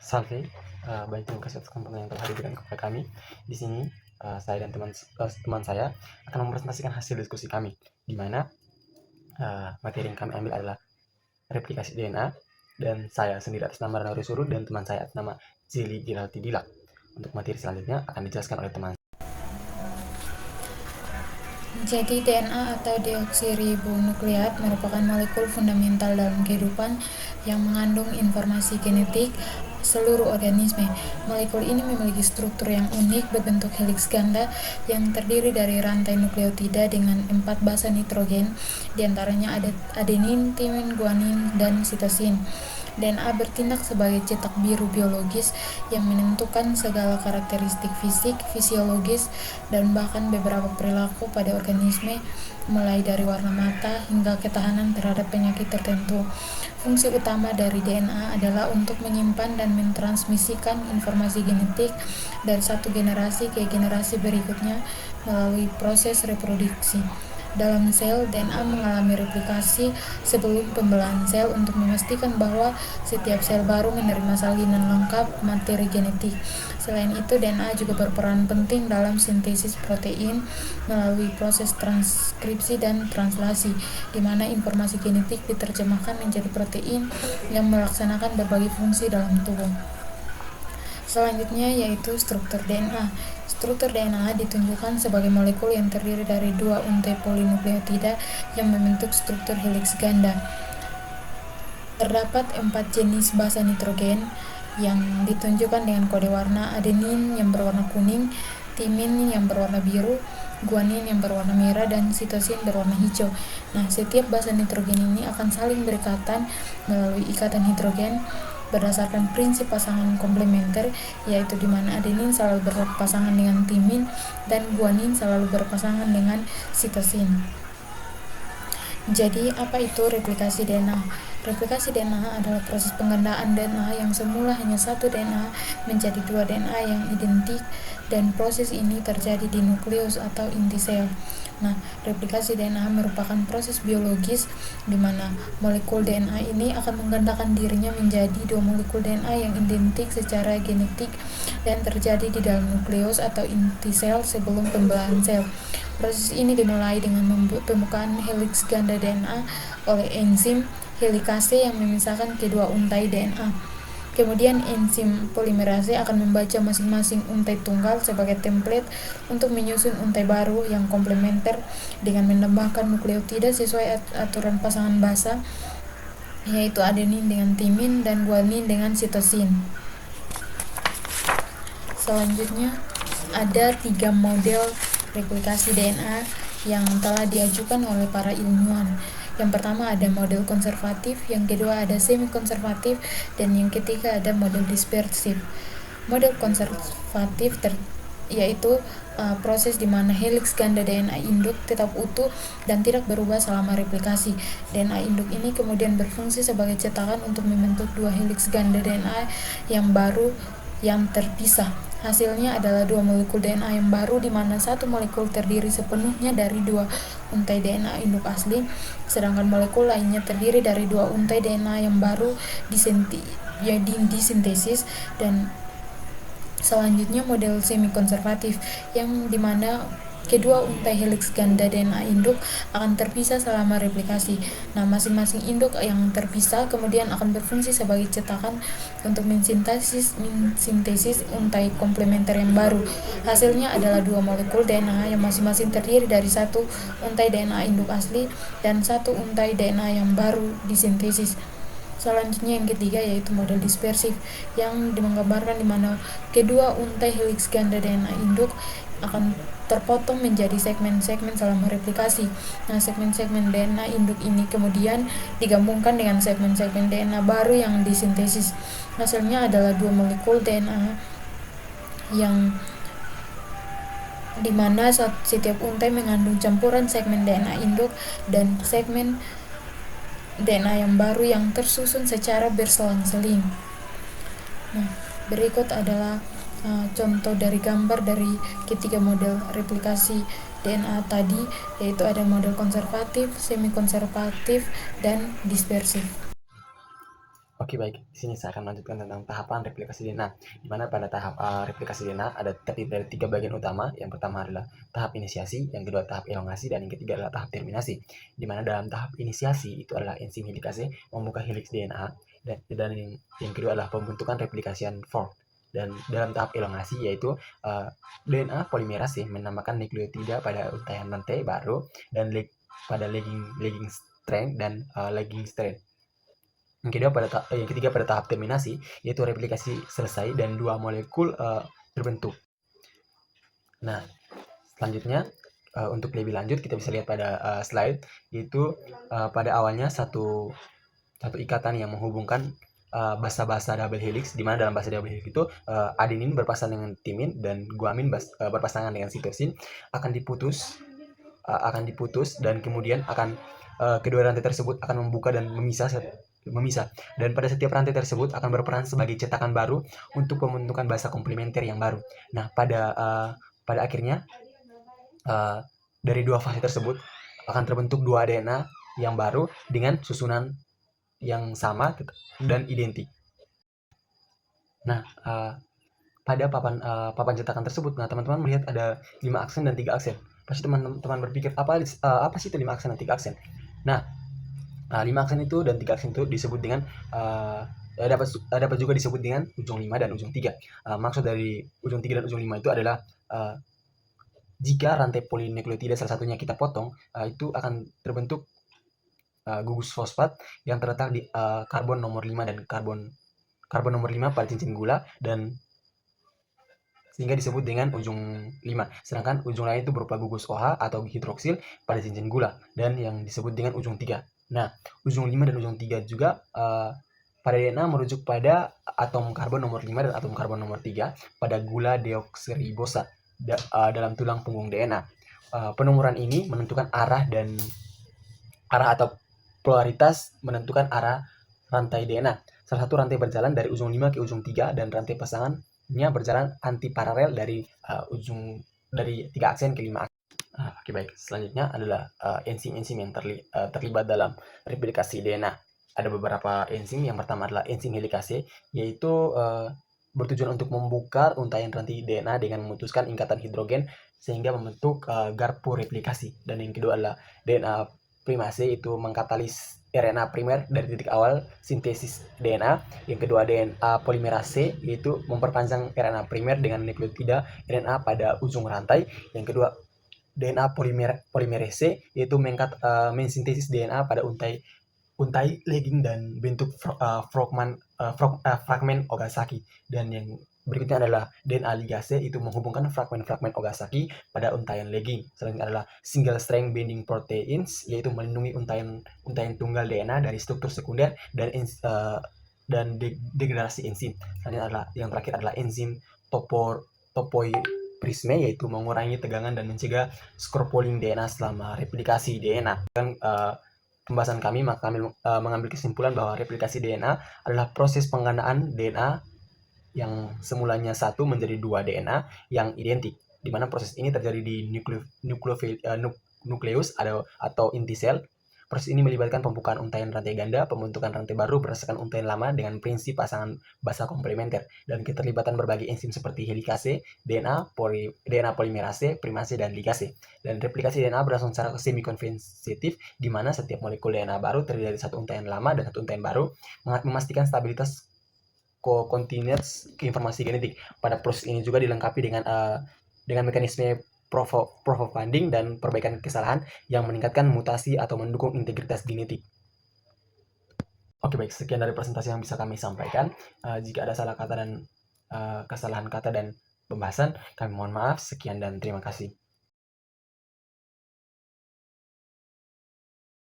Salve, banyak terima kasih atas kesempatan yang telah diberikan kepada kami. Di sini saya dan teman saya akan mempresentasikan hasil diskusi kami, di mana materi yang kami ambil adalah replikasi DNA, dan saya sendiri atas nama Ranuri Surut dan teman saya atas nama Zili Gilalti Dilak. Untuk materi selanjutnya akan dijelaskan oleh teman. Jadi DNA atau deoksiribonukleat merupakan molekul fundamental dalam kehidupan yang mengandung informasi genetik seluruh organisme. Molekul ini memiliki struktur yang unik berbentuk heliks ganda yang terdiri dari rantai nukleotida dengan 4 basa nitrogen, diantaranya ada adenin, timin, guanin, dan sitosin. DNA bertindak sebagai cetak biru biologis yang menentukan segala karakteristik fisik, fisiologis, dan bahkan beberapa perilaku pada organisme, mulai dari warna mata hingga ketahanan terhadap penyakit tertentu. Fungsi utama dari DNA adalah untuk menyimpan dan mentransmisikan informasi genetik dari satu generasi ke generasi berikutnya melalui proses reproduksi. Dalam sel, DNA mengalami replikasi sebelum pembelahan sel untuk memastikan bahwa setiap sel baru menerima salinan lengkap materi genetik. Selain itu, DNA juga berperan penting dalam sintesis protein melalui proses transkripsi dan translasi, di mana informasi genetik diterjemahkan menjadi protein yang melaksanakan berbagai fungsi dalam tubuh. Selanjutnya yaitu struktur DNA. Struktur DNA ditunjukkan sebagai molekul yang terdiri dari 2 untai polinukleotida yang membentuk struktur heliks ganda. Terdapat 4 jenis basa nitrogen yang ditunjukkan dengan kode warna: adenin yang berwarna kuning, timin yang berwarna biru, guanin yang berwarna merah, dan sitosin berwarna hijau. Nah, setiap basa nitrogen ini akan saling berikatan melalui ikatan hidrogen berdasarkan prinsip pasangan komplementer, yaitu di mana adenin selalu berpasangan dengan timin dan guanin selalu berpasangan dengan sitosin. Jadi, apa itu replikasi DNA? Replikasi DNA adalah proses penggandaan DNA yang semula hanya satu DNA menjadi 2 DNA yang identik, dan proses ini terjadi di nukleus atau inti sel. Nah, replikasi DNA merupakan proses biologis di mana molekul DNA ini akan menggandakan dirinya menjadi 2 molekul DNA yang identik secara genetik dan terjadi di dalam nukleus atau inti sel sebelum pembelahan sel. Proses ini dimulai dengan pembukaan heliks ganda DNA oleh enzim helikase yang memisahkan kedua untai DNA. Kemudian enzim polimerase akan membaca masing-masing untai tunggal sebagai template untuk menyusun untai baru yang komplementer dengan menambahkan nukleotida sesuai aturan pasangan basa, yaitu adenin dengan timin dan guanin dengan sitosin. Selanjutnya ada 3 model replikasi DNA yang telah diajukan oleh para ilmuwan. Yang pertama ada model konservatif, yang kedua ada semi konservatif, dan yang ketiga ada model dispersif. Model konservatif yaitu proses di mana heliks ganda DNA induk tetap utuh dan tidak berubah selama replikasi. DNA induk ini kemudian berfungsi sebagai cetakan untuk membentuk 2 heliks ganda DNA yang baru yang terpisah. Hasilnya adalah 2 molekul DNA yang baru, di mana satu molekul terdiri sepenuhnya dari 2 untai DNA induk asli, sedangkan molekul lainnya terdiri dari 2 untai DNA yang baru disintesis. Dan selanjutnya model semi konservatif, yang dimana kedua untai heliks ganda DNA induk akan terpisah selama replikasi. Nah, masing-masing induk yang terpisah kemudian akan berfungsi sebagai cetakan untuk mensintesis untai komplementer yang baru. Hasilnya adalah 2 molekul DNA yang masing-masing terdiri dari satu untai DNA induk asli dan satu untai DNA yang baru disintesis. Selanjutnya yang ketiga yaitu model dispersif, yang menggambarkan di mana kedua untai heliks ganda DNA induk akan terpotong menjadi segmen-segmen selama replikasi. Nah, segmen-segmen DNA induk ini kemudian digabungkan dengan segmen-segmen DNA baru yang disintesis. Hasilnya adalah 2 molekul DNA yang dimana setiap untai mengandung campuran segmen DNA induk dan segmen DNA yang baru yang tersusun secara berselang-seling. Nah, berikut adalah contoh dari gambar dari ketiga model replikasi DNA tadi, yaitu ada model konservatif, semi konservatif, dan dispersif. Oke baik, di sini saya akan melanjutkan tentang tahapan replikasi DNA. Di mana pada tahap replikasi DNA ada terdiri dari 3 bagian utama. Yang pertama adalah tahap inisiasi, yang kedua tahap elongasi, dan yang ketiga adalah tahap terminasi. Di mana dalam tahap inisiasi itu adalah enzim helikase membuka heliks DNA, dan yang kedua adalah pembentukan replikasian fork. Dan dalam tahap elongasi yaitu DNA polimerase menambahkan nukleotida pada untaian rantai baru dan pada lagging strand dan lagging strand. Yang ketiga pada tahap terminasi, yaitu replikasi selesai dan 2 molekul terbentuk. Nah, selanjutnya untuk lebih lanjut kita bisa lihat pada slide, yaitu pada awalnya satu ikatan yang menghubungkan basa-basa double helix, di mana dalam basa double helix itu adenin berpasangan dengan timin dan guamin berpasangan dengan sitosin akan diputus dan kemudian akan kedua rantai tersebut akan membuka dan memisah, dan pada setiap rantai tersebut akan berperan sebagai cetakan baru untuk pembentukan basa komplementer yang baru. Nah, pada akhirnya dari dua fase tersebut akan terbentuk 2 DNA yang baru dengan susunan yang sama dan identik. Nah, pada papan cetakan tersebut, nah teman-teman melihat ada 5 aksen dan 3 aksen. Pasti teman-teman berpikir apa sih itu 5 aksen dan 3 aksen? Nah, 5 aksen itu dan 3 aksen itu disebut dengan dapat juga disebut dengan ujung 5 dan ujung 3. Maksud dari ujung 3 dan ujung 5 itu adalah jika rantai polinukleotida salah satunya kita potong, itu akan terbentuk gugus fosfat yang terletak di karbon nomor 5 dan karbon nomor 5 pada cincin gula, dan sehingga disebut dengan ujung 5. Sedangkan ujung lain itu berupa gugus OH atau hidroksil pada cincin gula, dan yang disebut dengan ujung 3. Nah, ujung 5 dan ujung 3 juga pada DNA merujuk pada atom karbon nomor 5 dan atom karbon nomor 3 pada gula deoksiribosa dalam tulang punggung DNA. Penomoran ini menentukan arah atau polaritas menentukan arah rantai DNA. Salah satu rantai berjalan dari ujung 5 ke ujung 3 dan rantai pasangannya berjalan antiparalel dari 3 aksen ke 5 aksen. Oke baik, selanjutnya adalah enzim-enzim yang terlibat dalam replikasi DNA. Ada beberapa enzim. Yang pertama adalah enzim helikase, yaitu bertujuan untuk membuka untaian rantai DNA dengan memutuskan ikatan hidrogen sehingga membentuk garpu replikasi. Dan yang kedua adalah DNA primase, itu mengkatalis RNA primer dari titik awal sintesis DNA. Yang kedua DNA polimerase, yaitu memperpanjang RNA primer dengan nukleotida RNA pada ujung rantai. Yang kedua DNA polimerase, yaitu mensintesis DNA pada untai lagging dan bentuk fragmen Ogasaki. Dan yang berikutnya adalah DNA ligase, itu menghubungkan fragmen-fragmen Ogasaki pada untaian lagging. Selanjutnya adalah single strand binding proteins, yaitu melindungi untaian tunggal DNA dari struktur sekunder dan degradasi enzim. Selanjutnya adalah yang terakhir adalah enzim topoisomerase, yaitu mengurangi tegangan dan mencegah scorpooling DNA selama replikasi DNA. Dan pembahasan kami, maka kami mengambil kesimpulan bahwa replikasi DNA adalah proses penggandaan DNA yang semulanya 1 menjadi 2 DNA yang identik, di mana proses ini terjadi di nukleus atau inti sel. Proses ini melibatkan pembukaan untaian rantai ganda, pembentukan rantai baru berdasarkan untaian lama dengan prinsip pasangan basa komplementer, dan keterlibatan berbagai enzim seperti helikase, DNA polimerase, primase, dan ligase. Dan replikasi DNA berlangsung secara semi-konvensitif, di mana setiap molekul DNA baru terdiri dari satu untaian lama dan satu untaian baru, memastikan stabilitas continuous informasi genetik. Pada proses ini juga dilengkapi dengan mekanisme proof of binding dan perbaikan kesalahan yang meningkatkan mutasi atau mendukung integritas genetik. Oke baik, sekian dari presentasi yang bisa kami sampaikan. Jika ada salah kata dan kesalahan kata dan pembahasan, kami mohon maaf. Sekian dan terima kasih.